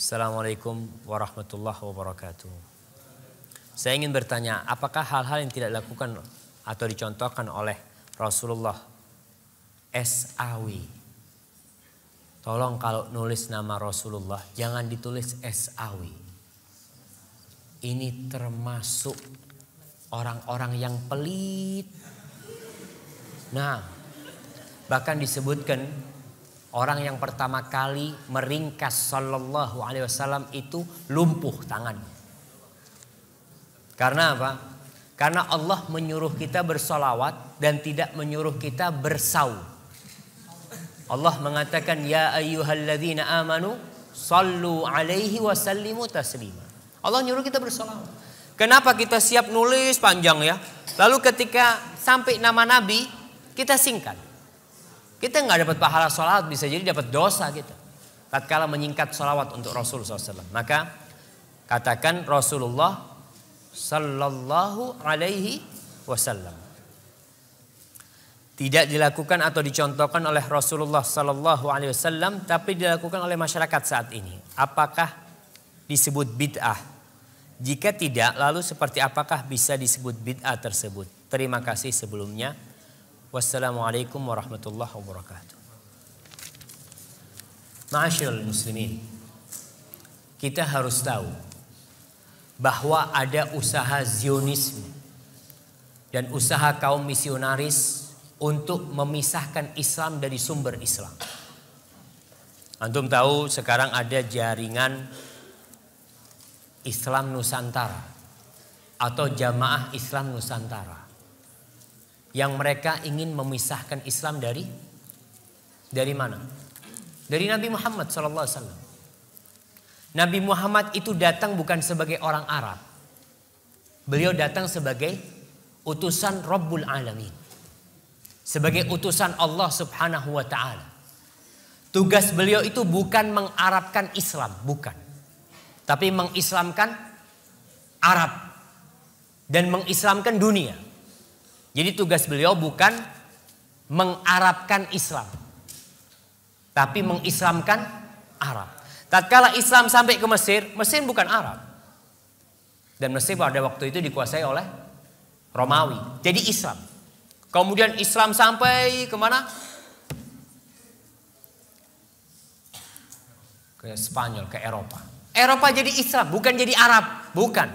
Assalamualaikum warahmatullahi wabarakatuh. Saya ingin bertanya, apakah hal-hal yang tidak dilakukan atau dicontohkan oleh Rasulullah SAW? Tolong kalau nulis nama Rasulullah jangan ditulis SAW. Ini termasuk orang-orang yang pelit. Nah, bahkan disebutkan orang yang pertama kali meringkas sallallahu alaihi wasallam itu lumpuh tangannya. Karena apa? Karena Allah menyuruh kita bersolawat dan tidak menyuruh kita bersaum. Allah mengatakan ya ayyuhalladzina amanu sallu alaihi wa sallimu taslima. Allah nyuruh kita bersolawat. Kenapa kita siap nulis panjang ya? Lalu ketika sampai nama Nabi kita singkat. Kita nggak dapat pahala sholawat, bisa jadi dapat dosa kita. Tatkala menyingkat sholawat untuk Rasulullah SAW. Maka katakan Rasulullah Sallallahu Alaihi Wasallam. Tidak dilakukan atau dicontohkan oleh Rasulullah Sallallahu Alaihi Wasallam, tapi dilakukan oleh masyarakat saat ini. Apakah disebut bid'ah? Jika tidak, lalu seperti apakah bisa disebut bid'ah tersebut? Terima kasih sebelumnya. Wassalamualaikum warahmatullahi wabarakatuh. Ma'asyiral muslimin, kita harus tahu bahwa ada usaha Zionisme dan usaha kaum misionaris untuk memisahkan Islam dari sumber Islam. Antum tahu sekarang ada jaringan Islam Nusantara atau Jamaah Islam Nusantara, yang mereka ingin memisahkan Islam dari mana? Dari Nabi Muhammad SAW. Nabi Muhammad itu datang bukan sebagai orang Arab. Beliau datang sebagai utusan Rabbul Alamin. Sebagai utusan Allah Subhanahu wa ta'ala. Tugas beliau itu bukan mengarabkan Islam, bukan. Tapi mengislamkan Arab dan mengislamkan dunia. Jadi tugas beliau bukan mengarabkan Islam, tapi mengislamkan Arab. Tatkala Islam sampai ke Mesir, Mesir bukan Arab. Dan Mesir pada waktu itu dikuasai oleh Romawi. Jadi Islam. Kemudian Islam sampai kemana? Ke Spanyol, ke Eropa. Eropa jadi Islam, bukan jadi Arab. Bukan.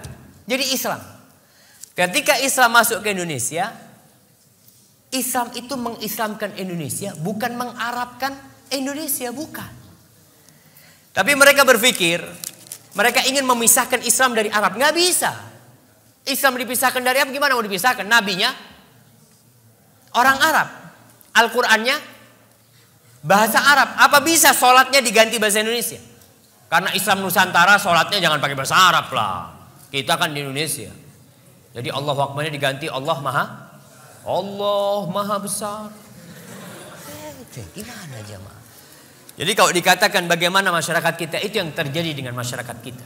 Jadi Islam. Ketika Islam masuk ke Indonesia, Islam itu mengislamkan Indonesia, bukan mengarabkan Indonesia, bukan. Tapi mereka berpikir, mereka ingin memisahkan Islam dari Arab. Nggak bisa. Islam dipisahkan dari Arab, gimana mau dipisahkan? Nabinya orang Arab. Al-Qur'annya bahasa Arab. Apa bisa sholatnya diganti bahasa Indonesia? Karena Islam Nusantara sholatnya jangan pakai bahasa Arab lah. Kita kan di Indonesia. Jadi Allahu Akbarnya diganti Allah Maha Besar. Gimana jemaah? Jadi kalau dikatakan bagaimana masyarakat kita, itu yang terjadi dengan masyarakat kita.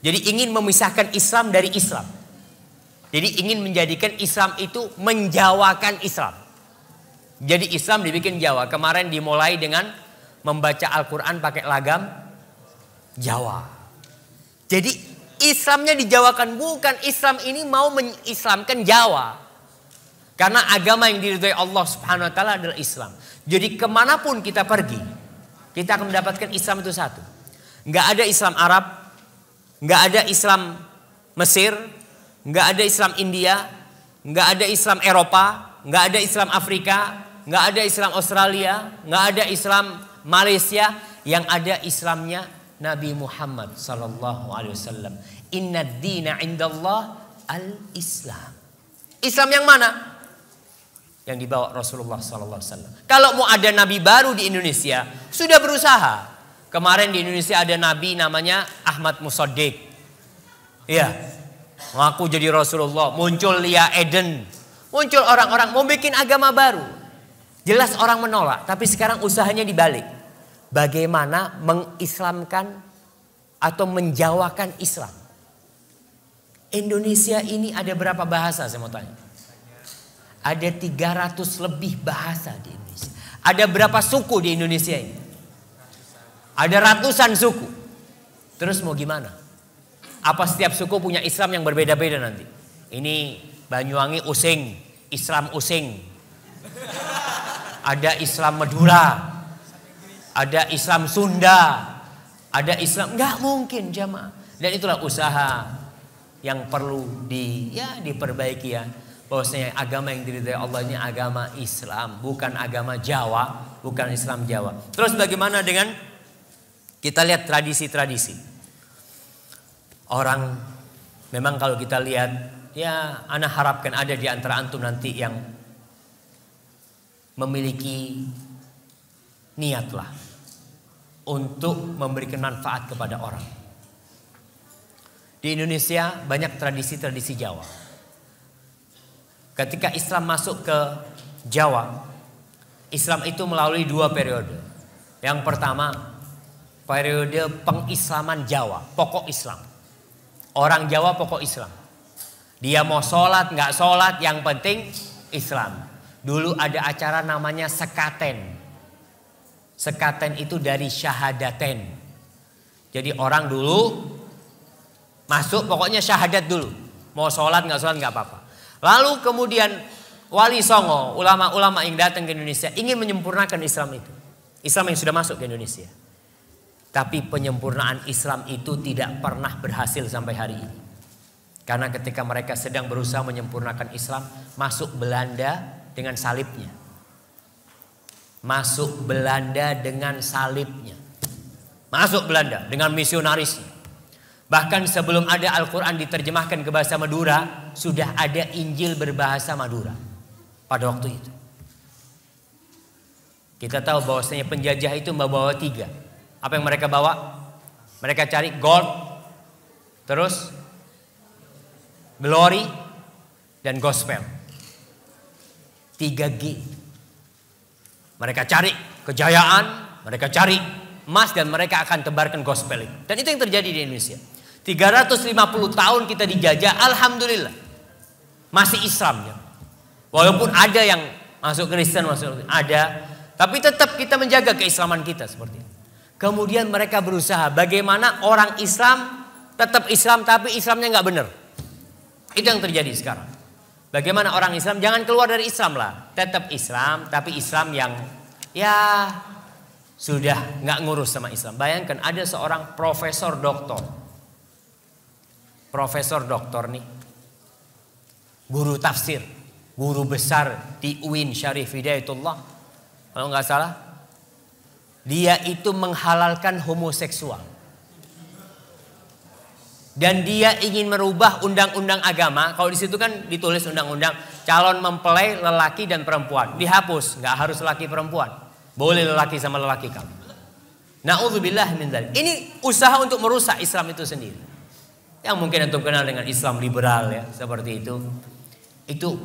Jadi ingin memisahkan Islam dari Islam. Jadi ingin menjadikan Islam itu menjawakan Islam. Jadi Islam dibikin Jawa. Kemarin dimulai dengan membaca Al-Quran pakai lagam Jawa. Jadi Islamnya dijawakan, bukan Islam ini mau mengislamkan Jawa. Karena agama yang diridhai Allah Subhanahu wa ta'ala adalah Islam. Jadi kemanapun kita pergi, kita akan mendapatkan Islam itu satu. Nggak ada Islam Arab, nggak ada Islam Mesir, nggak ada Islam India, nggak ada Islam Eropa, nggak ada Islam Afrika, nggak ada Islam Australia, nggak ada Islam Malaysia. Yang ada Islamnya Nabi Muhammad sallallahu alaihi wasallam. Inna ad-dina 'indallah al-Islam. Islam yang mana? Yang dibawa Rasulullah sallallahu alaihi wasallam. Kalau mau ada nabi baru di Indonesia, sudah berusaha. Kemarin di Indonesia ada nabi namanya Ahmad Musaddiq. Iya. Ngaku jadi Rasulullah, muncul Lia Eden. Muncul orang-orang mau bikin agama baru. Jelas orang menolak, tapi sekarang usahanya dibalik. Bagaimana mengislamkan atau menjawakan Islam. Indonesia ini ada berapa bahasa saya mau tanya? Ada 300 lebih bahasa di Indonesia. Ada berapa suku di Indonesia ini? Ada ratusan suku. Terus mau gimana? Apa setiap suku punya Islam yang berbeda-beda nanti? Ini Banyuwangi Using, Islam Using. Ada Islam Madura. Ada Islam Sunda. Ada Islam, nggak mungkin jamaah. Dan itulah usaha yang perlu diperbaiki ya. Bahwasanya agama yang diridhai Allah ini agama Islam, bukan agama Jawa, bukan Islam Jawa. Terus bagaimana dengan kita lihat tradisi-tradisi? Orang memang kalau kita lihat, ya ana harapkan ada di antara antum nanti yang memiliki niatlah untuk memberikan manfaat kepada orang. Di Indonesia banyak tradisi-tradisi Jawa. Ketika Islam masuk ke Jawa, Islam itu melalui 2 periode. Yang pertama, periode pengislaman Jawa, pokok Islam. Orang Jawa pokok Islam. Dia mau sholat, nggak sholat, yang penting Islam. Dulu ada acara namanya sekaten. Sekaten itu dari syahadaten. Jadi orang dulu masuk pokoknya syahadat dulu. Mau sholat nggak sholat nggak apa-apa. Lalu kemudian Wali Songo, ulama-ulama yang datang ke Indonesia ingin menyempurnakan Islam itu. Islam yang sudah masuk ke Indonesia. Tapi penyempurnaan Islam itu tidak pernah berhasil sampai hari ini. Karena ketika mereka sedang berusaha menyempurnakan Islam, masuk Belanda dengan salibnya. Masuk Belanda dengan salibnya. Masuk Belanda dengan misionarisnya. Bahkan sebelum ada Al-Quran diterjemahkan ke bahasa Madura, sudah ada Injil berbahasa Madura pada waktu itu. Kita tahu bahwasanya penjajah itu membawa 3. Apa yang mereka bawa? Mereka cari gold, terus glory, dan gospel. 3G. Mereka cari kejayaan, mereka cari emas, dan mereka akan tebarkan gospel itu. Dan itu yang terjadi di Indonesia. 350 tahun kita dijajah, alhamdulillah masih Islam ya. Walaupun ada yang masuk Kristen, ada, tapi tetap kita menjaga keislaman kita seperti itu. Kemudian mereka berusaha bagaimana orang Islam tetap Islam tapi Islamnya nggak benar. Itu yang terjadi sekarang. Bagaimana orang Islam jangan keluar dari Islam lah, tetap Islam tapi Islam yang ya sudah nggak ngurus sama Islam. Bayangkan ada seorang profesor doktor nih, guru tafsir, guru besar di UIN Syarif Hidayatullah, kalau nggak salah, dia itu menghalalkan homoseksual. Dan dia ingin merubah undang-undang agama. Kalau di situ kan ditulis undang-undang calon mempelai lelaki dan perempuan dihapus, nggak harus lelaki perempuan, boleh lelaki sama lelaki kamu. Na'udzubillah min dzalik. Ini usaha untuk merusak Islam itu sendiri. Yang mungkin antum kenal dengan Islam liberal ya, seperti itu. Itu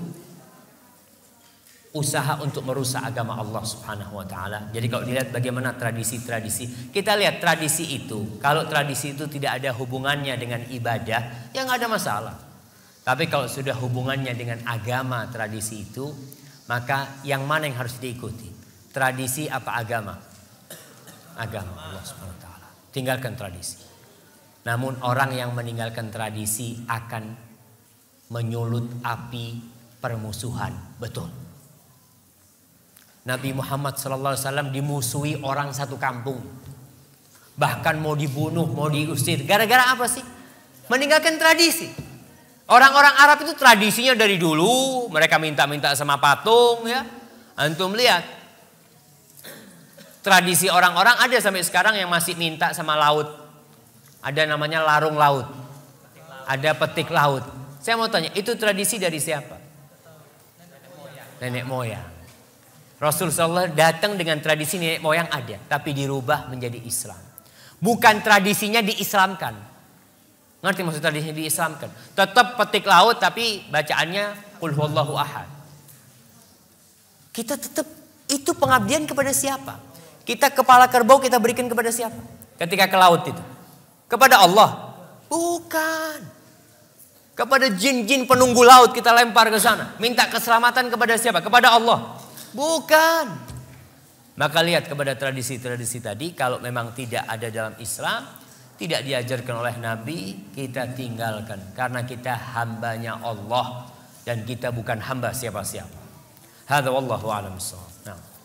usaha untuk merusak agama Allah Subhanahu wa taala. Jadi kalau dilihat bagaimana tradisi-tradisi, kita lihat tradisi itu, kalau tradisi itu tidak ada hubungannya dengan ibadah, ya nggak ada masalah. Tapi kalau sudah hubungannya dengan agama tradisi itu, maka yang mana yang harus diikuti? Tradisi apa agama? Agama Allah Subhanahu wa taala. Tinggalkan tradisi. Namun orang yang meninggalkan tradisi akan menyulut api permusuhan. Betul. Nabi Muhammad SAW dimusuhi orang satu kampung. Bahkan mau dibunuh, mau diusir. Gara-gara apa sih? Meninggalkan tradisi. Orang-orang Arab itu tradisinya dari dulu. Mereka minta-minta sama patung ya. Antum lihat. Tradisi orang-orang ada sampai sekarang yang masih minta sama laut. Ada namanya larung laut. Ada petik laut. Saya mau tanya, itu tradisi dari siapa? Nenek moyang. Rasulullah datang dengan tradisi nenek moyang ada, tapi dirubah menjadi Islam. Bukan tradisinya diislamkan. Ngerti maksud tradisinya diislamkan? Tetap petik laut tapi bacaannya qul huwallahu ahad. Kita tetap itu pengabdian kepada siapa? Kita kepala kerbau kita berikan kepada siapa? Ketika ke laut itu. Kepada Allah? Bukan. Kepada jin-jin penunggu laut kita lempar ke sana. Minta keselamatan kepada siapa? Kepada Allah. Bukan. Maka lihat kepada tradisi-tradisi tadi. Kalau memang tidak ada dalam Islam, tidak diajarkan oleh Nabi, kita tinggalkan. Karena kita hambanya Allah. Dan kita bukan hamba siapa-siapa. Hadza wallahu a'lam bissawab. Nah.